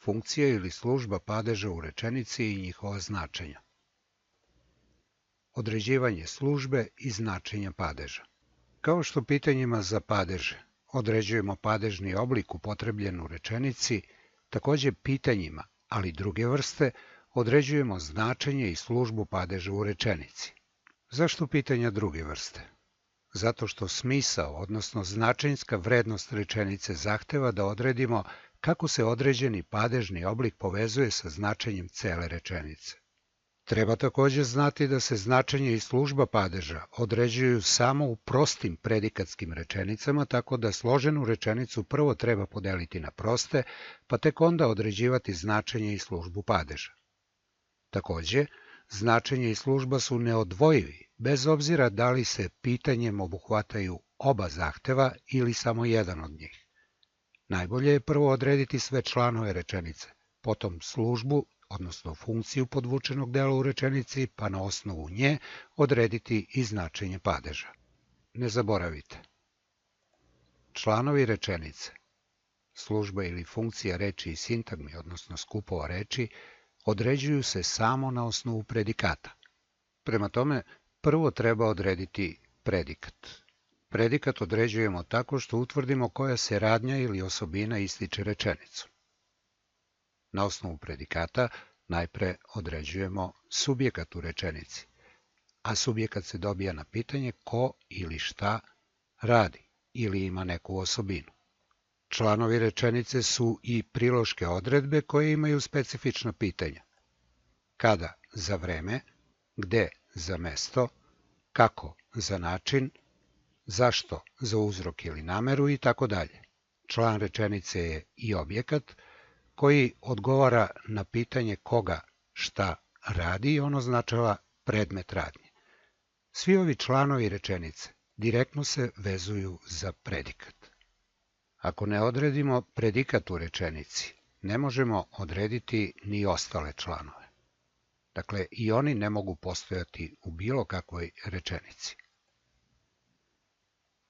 funkcija ili služba padeža u rečenici i njihova značenja. Određivanje službe i značenja padeža. Kao što pitanjima za padeže određujemo padežni oblik upotrebljen u rečenici, takođe pitanjima, ali druge vrste, određujemo značenje i službu padeža u rečenici. Zašto pitanja druge vrste? Zato što smisao, odnosno značenjska vrednost rečenice zahteva da odredimo kako se određeni padežni oblik povezuje sa značenjem cele rečenice. Treba takođe znati da se značenje i služba padeža određuju samo u prostim predikatskim rečenicama, tako da složenu rečenicu prvo treba podeliti na proste, pa tek onda određivati značenje i službu padeža. Takođe, značenje i služba su neodvojivi, bez obzira da li se pitanjem obuhvataju oba zahteva ili samo jedan od njih. Najbolje je prvo odrediti sve članove rečenice, potom službu, odnosno funkciju podvučenog dela u rečenici, pa na osnovu nje odrediti i značenje padeža. Ne zaboravite. Članovi rečenice, služba ili funkcija reči i sintagmi, odnosno skupova reči, određuju se samo na osnovu predikata. Prema tome, prvo treba odrediti predikat. Predikat određujemo tako što utvrdimo koja se radnja ili osobina ističe rečenicu. Na osnovu predikata najpre određujemo subjekat u rečenici, a subjekat se dobija na pitanje ko ili šta radi ili ima neku osobinu. Članovi rečenice su i priloške odredbe koje imaju specifična pitanja. Kada za vreme, gde za mesto, kako za način, zašto za uzrok ili nameru i tako dalje. Član rečenice je i objekat koji odgovara na pitanje koga šta radi i on označava predmet radnje. Svi ovi članovi rečenice direktno se vezuju za predikat. Ako ne odredimo predikat u rečenici, ne možemo odrediti ni ostale članove. Dakle, i oni ne mogu postojati u bilo kakvoj rečenici.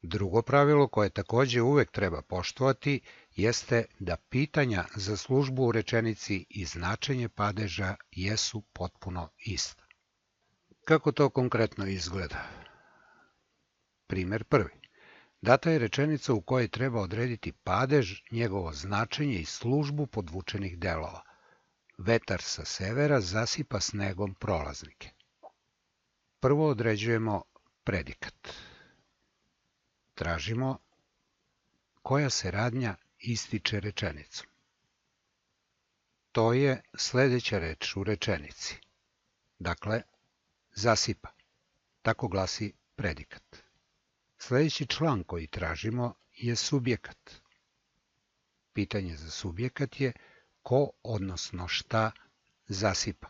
Drugo pravilo koje takođe uvek treba poštovati jeste da pitanja za službu u rečenici i značenje padeža jesu potpuno ista. Kako to konkretno izgleda? Primer prvi. Data je rečenica u kojoj treba odrediti padež, njegovo značenje i službu podvučenih delova. Vetar sa severa zasipa snegom prolaznike. Prvo određujemo predikat. Tražimo koja se radnja ističe rečenicom. To je sledeća reč u rečenici. Dakle, zasipa. Tako glasi predikat. Sledeći član koji tražimo je subjekat. Pitanje za subjekat je ko, odnosno šta, zasipa.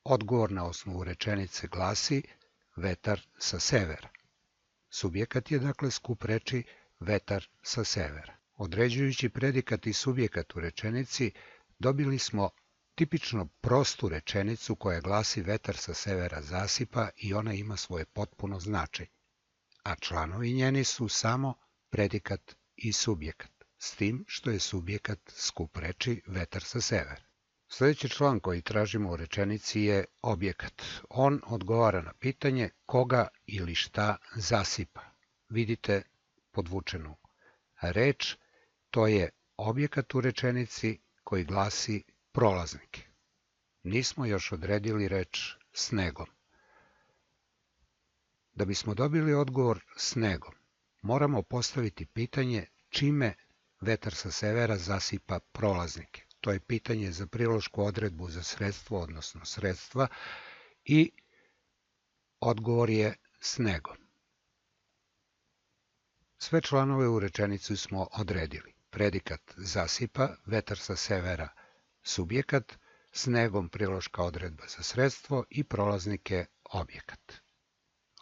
Odgovor na osnovu rečenice glasi vetar sa severa. Subjekat je dakle skup reči vetar sa severa. Određujući predikat i subjekat u rečenici, dobili smo tipično prostu rečenicu koja glasi vetar sa severa zasipa i ona ima svoje potpuno značenje. A članovi njeni su samo predikat i subjekat, s tim što je subjekat skup reči vetar sa severa. Sledeći član koji tražimo u rečenici je objekat. On odgovara na pitanje koga ili šta zasipa. Vidite podvučenu reč, to je objekat u rečenici koji glasi prolaznike. Nismo još odredili reč snegom. Da bismo dobili odgovor snegom, moramo postaviti pitanje čime vetar sa severa zasipa prolaznike. To je pitanje za prilošku odredbu za sredstvo, odnosno sredstva, i odgovor je snegom. Sve članove u rečenici smo odredili. Predikat zasipa, vetar sa severa subjekat, snegom priloška odredba za sredstvo i prolaznike objekat.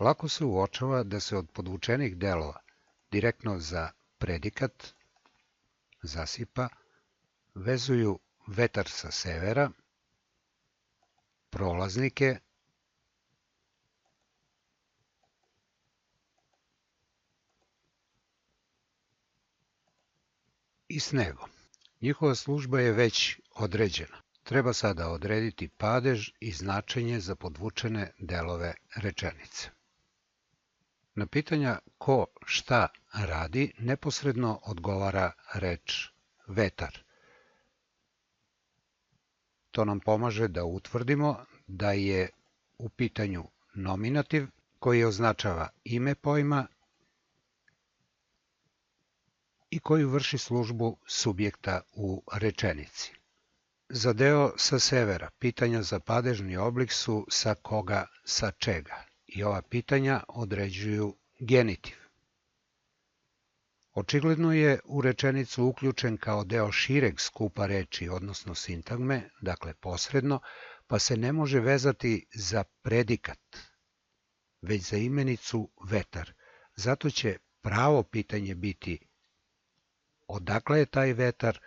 Lako se uočava da se od podvučenih delova direktno za predikat zasipa vezuju vetar sa severa, prolaznike i snegom. Njihova služba je već određena. Treba sada odrediti padež i značenje za podvučene delove rečenice. Na pitanja ko šta radi neposredno odgovara reč vetar. To nam pomaže da utvrdimo da je u pitanju nominativ koji označava ime pojma i koji vrši službu subjekta u rečenici. Za deo sa severa pitanja za padežni oblik su sa koga, sa čega i ova pitanja određuju genitiv. Očigledno je u rečenicu uključen kao deo šireg skupa reči, odnosno sintagme, dakle posredno, pa se ne može vezati za predikat, već za imenicu vetar. Zato će pravo pitanje biti odakle je taj vetar,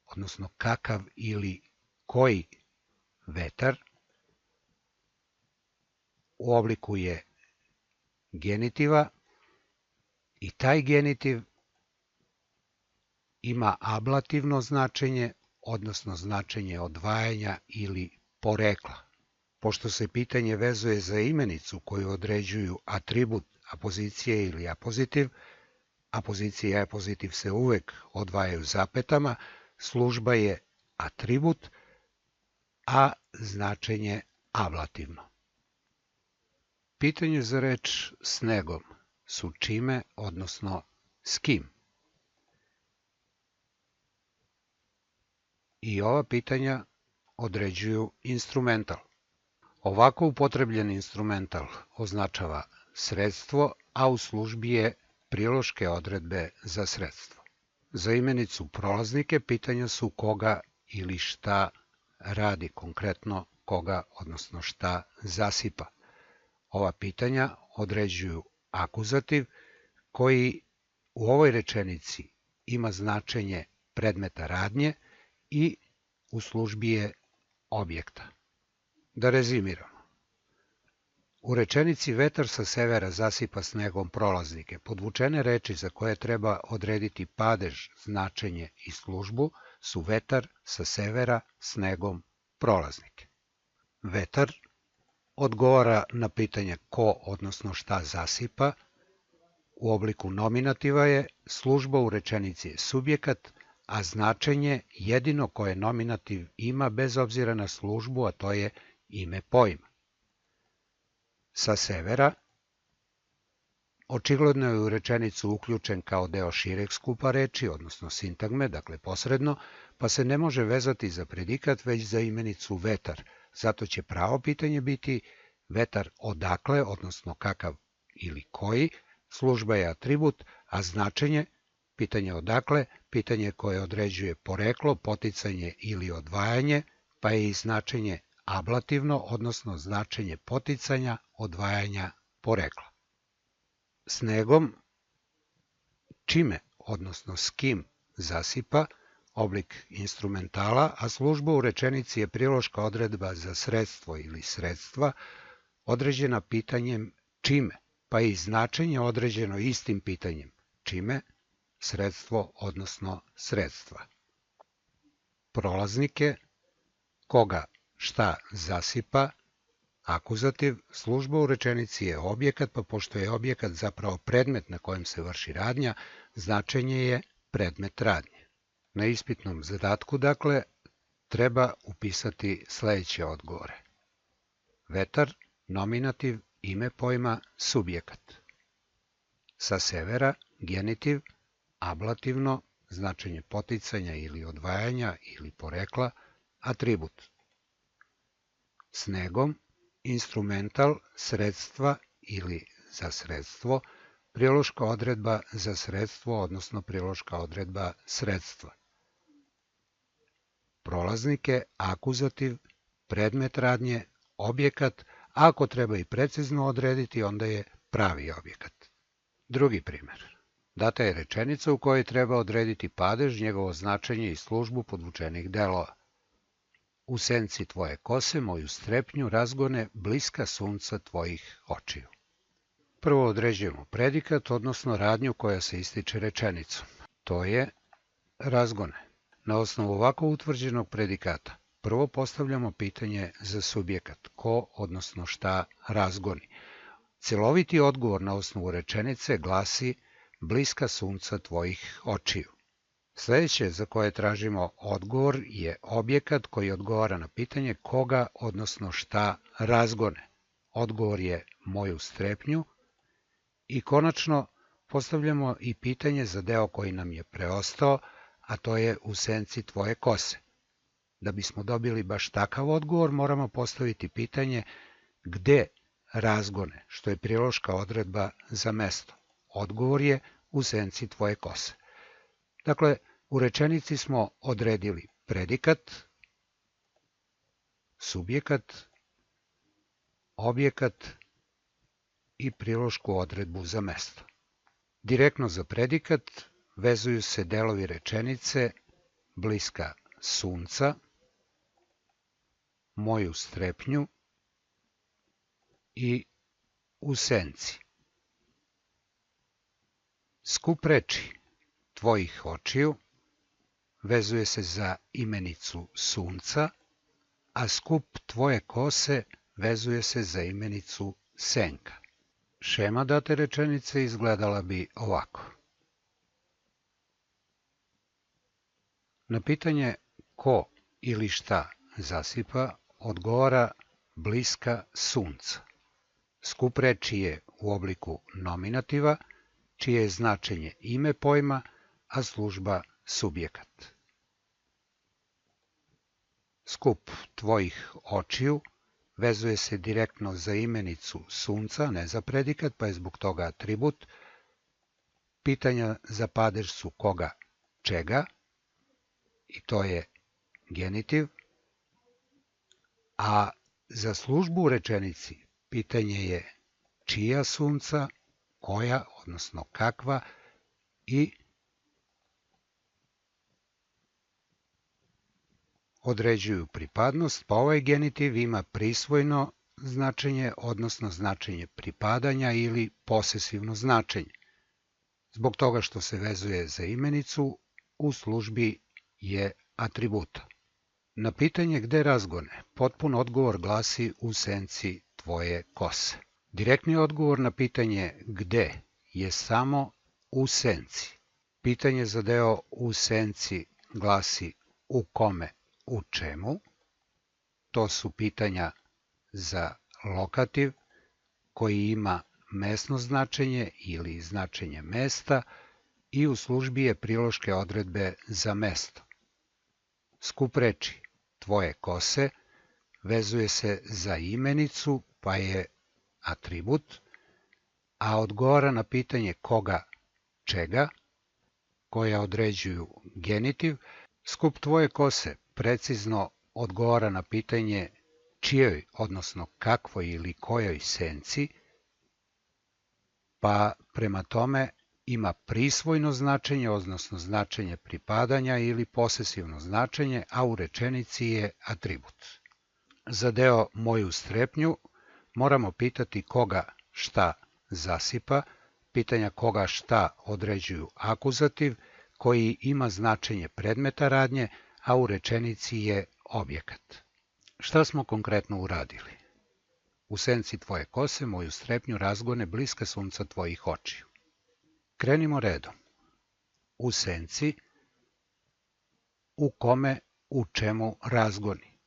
odnosno kakav ili koji vetar. U obliku je genitiva i taj genitiv ima ablativno značenje, odnosno značenje odvajanja ili porekla. Pošto se pitanje vezuje za imenicu koju određuju atribut, apozicije ili apozitiv, apozicija i apozitiv se uvek odvajaju zapetama, služba je atribut, a značenje ablativno. Pitanje za reč snegom su čime, odnosno s kim. I ova pitanja određuju instrumental. Ovako upotrebljen instrumental označava sredstvo, a u službi je priloške odredbe za sredstvo. Za imenicu prolaznike pitanja su koga ili šta radi, konkretno koga, odnosno šta zasipa. Ova pitanja određuju akuzativ koji u ovoj rečenici ima značenje predmeta radnje i u službi je objekta. Da rezimiramo. U rečenici vetar sa severa zasipa snegom prolaznike. Podvučene reči za koje treba odrediti padež, značenje i službu su vetar sa severa snegom prolaznike. Vetar odgovara na pitanje ko, odnosno šta zasipa. U obliku nominativa je, služba u rečenici je subjekat, a značenje jedino koje nominativ ima bez obzira na službu, a to je ime pojma. Sa severa očigledno je u rečenicu uključen kao deo šireg skupa reči, odnosno sintagme, dakle posredno, pa se ne može vezati za predikat, već za imenicu vetar. Zato će pravo pitanje biti vetar odakle, odnosno kakav ili koji, služba je atribut, a značenje, pitanje odakle, pitanje koje određuje poreklo, poticanje ili odvajanje, pa je i značenje ablativno, odnosno značenje poticanja, odvajanja, porekla. Snegom, čime, odnosno s kim zasipa, oblik instrumentala, a služba u rečenici je priloška odredba za sredstvo ili sredstva, određena pitanjem čime, pa i značenje određeno istim pitanjem čime, sredstvo, odnosno sredstva. Prolaznike, koga, šta zasipa, akuzativ, služba u rečenici je objekat, pa pošto je objekat zapravo predmet na kojem se vrši radnja, značenje je predmet radnje. Na ispitnom zadatku, dakle, treba upisati sledeće odgovore. Vetar, nominativ, ime pojma, subjekat. Sa severa, genitiv, ablativno, značenje poticanja ili odvajanja ili porekla, atribut. Snegom, instrumental, sredstva ili za sredstvo, priloška odredba za sredstvo, odnosno priloška odredba sredstva. Prolaznike, akuzativ, predmet radnje, objekat, a ako treba i precizno odrediti, onda je pravi objekat. Drugi primer. Data je rečenica u kojoj treba odrediti padež, njegovo značenje i službu podvučenih delova. U senci tvoje kose moju strepnju razgone bliska sunca tvojih očiju. Prvo određujemo predikat, odnosno radnju koja se ističe rečenicom. To je razgone. Na osnovu ovako utvrđenog predikata, prvo postavljamo pitanje za subjekat, ko, odnosno šta razgoni. Celoviti odgovor na osnovu rečenice glasi bliska sunca tvojih očiju. Sljedeće za koje tražimo odgovor je objekat koji odgovara na pitanje koga, odnosno šta razgone. Odgovor je moju strepnju. I konačno postavljamo i pitanje za deo koji nam je preostao, a to je u senci tvoje kose. Da bismo dobili baš takav odgovor, moramo postaviti pitanje gde razgone, što je priloška odredba za mesto. Odgovor je u senci tvoje kose. Dakle, u rečenici smo odredili predikat, subjekat, objekat i prilošku odredbu za mesto. Direktno za predikat vezuju se delovi rečenice bliska sunca, moju strepnju i u senci. Skup reči tvojih očiju vezuje se za imenicu sunca, a skup tvoje kose vezuje se za imenicu senka. Šema date rečenice izgledala bi ovako. Na pitanje ko ili šta zasipa odgovara bliska sunca. Skup reči je u obliku nominativa, čije je značenje ime pojma, a služba subjekat. Skup tvojih očiju vezuje se direktno za imenicu sunca, ne za predikat, pa je zbog toga atribut. Pitanja za padež su koga, čega, i to je genitiv, a za službu u rečenici pitanje je čija sunca, koja, odnosno kakva, i određuju pripadnost, pa ovaj genitiv ima prisvojno značenje, odnosno značenje pripadanja ili posesivno značenje. Zbog toga što se vezuje za imenicu, u službi je atributa. Na pitanje gde razgone, potpun odgovor glasi u senci tvoje kose. Direktni odgovor na pitanje gde je samo u senci. Pitanje za deo u senci glasi u kome, u čemu. To su pitanja za lokativ koji ima mesno značenje ili značenje mesta i u službi je priloške odredbe za mesto. Skup reči tvoje kose vezuje se za imenicu, pa je atribut, a odgovara na pitanje koga, čega, koja određuju genitiv. Skup tvoje kose precizno odgovara na pitanje čijoj, odnosno kakvoj ili kojoj senci, pa prema tome ima prisvojno značenje, odnosno značenje pripadanja ili posesivno značenje, a u rečenici je atribut. Za deo moju strepnju moramo pitati koga šta zasipa, pitanja koga šta određuju akuzativ, koji ima značenje predmeta radnje, a u rečenici je objekat. Šta smo konkretno uradili? U senci tvoje kose moju strepnju razgone bliska sunca tvojih očiju. Krenimo redom. U senci, u kome, u čemu razgoni.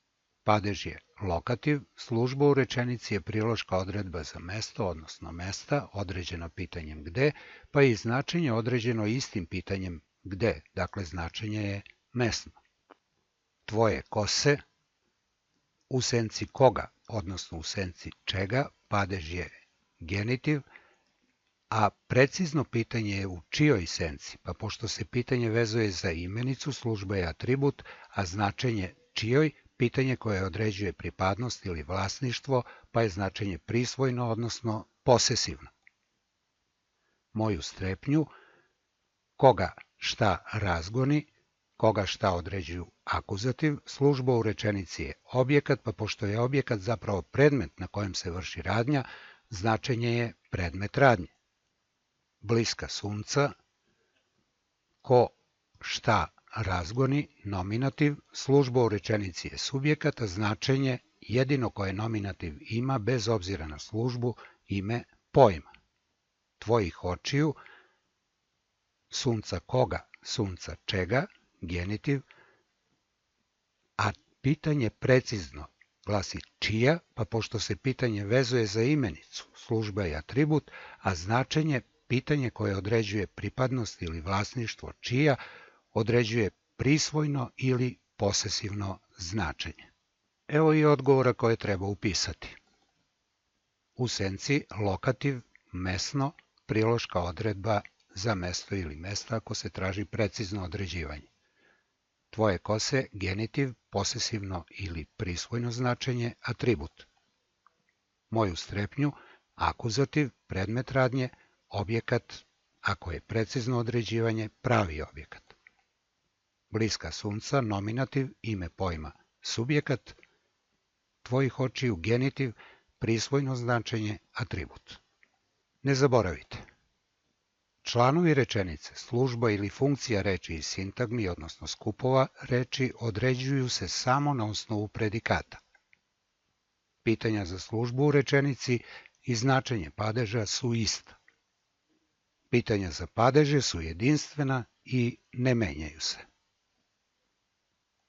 Padež je lokativ, služba u rečenici je priloška odredba za mesto, odnosno mesta, određena pitanjem gde, pa je i značenje određeno istim pitanjem gde, dakle značenje je mesno. Tvoje kose, u senci koga, odnosno u senci čega, padež je genitiv, a precizno pitanje je u čijoj senci, pa pošto se pitanje vezuje za imenicu, služba je atribut, a značenje čijoj, pitanje koje određuje pripadnost ili vlasništvo, pa je značenje prisvojno, odnosno posesivno. Moju strepnju, koga šta razgoni, koga šta određuju akuzativ, služba u rečenici je objekat, pa pošto je objekat zapravo predmet na kojem se vrši radnja, značenje je predmet radnje. Bliska sunca, ko šta razgoni, nominativ, služba u rečenici je subjekat, a značenje jedino koje nominativ ima bez obzira na službu, ime pojma. Tvojih očiju, sunca koga, sunca čega, genitiv, a pitanje precizno glasi čija, pa pošto se pitanje vezuje za imenicu, služba je atribut, a značenje pitanje koje određuje pripadnost ili vlasništvo čija, određuje prisvojno ili posesivno značenje. Evo i odgovora koje treba upisati. U senci lokativ, mesno, priloška odredba za mesto ili mesta ako se traži precizno određivanje. Tvoje kose, genitiv, posesivno ili prisvojno značenje, atribut. Moju strepnju, akuzativ, predmet radnje, objekat, ako je precizno određivanje, pravi objekat. Bliska sunca, nominativ, ime pojma, subjekat. Tvojih očiju, genitiv, prisvojno značenje, atribut. Ne zaboravite. Članovi rečenice, služba ili funkcija reči i sintagmi, odnosno skupova reči, određuju se samo na osnovu predikata. Pitanja za službu u rečenici i značenje padeža su ista. Pitanja za padeže su jedinstvena i ne menjaju se.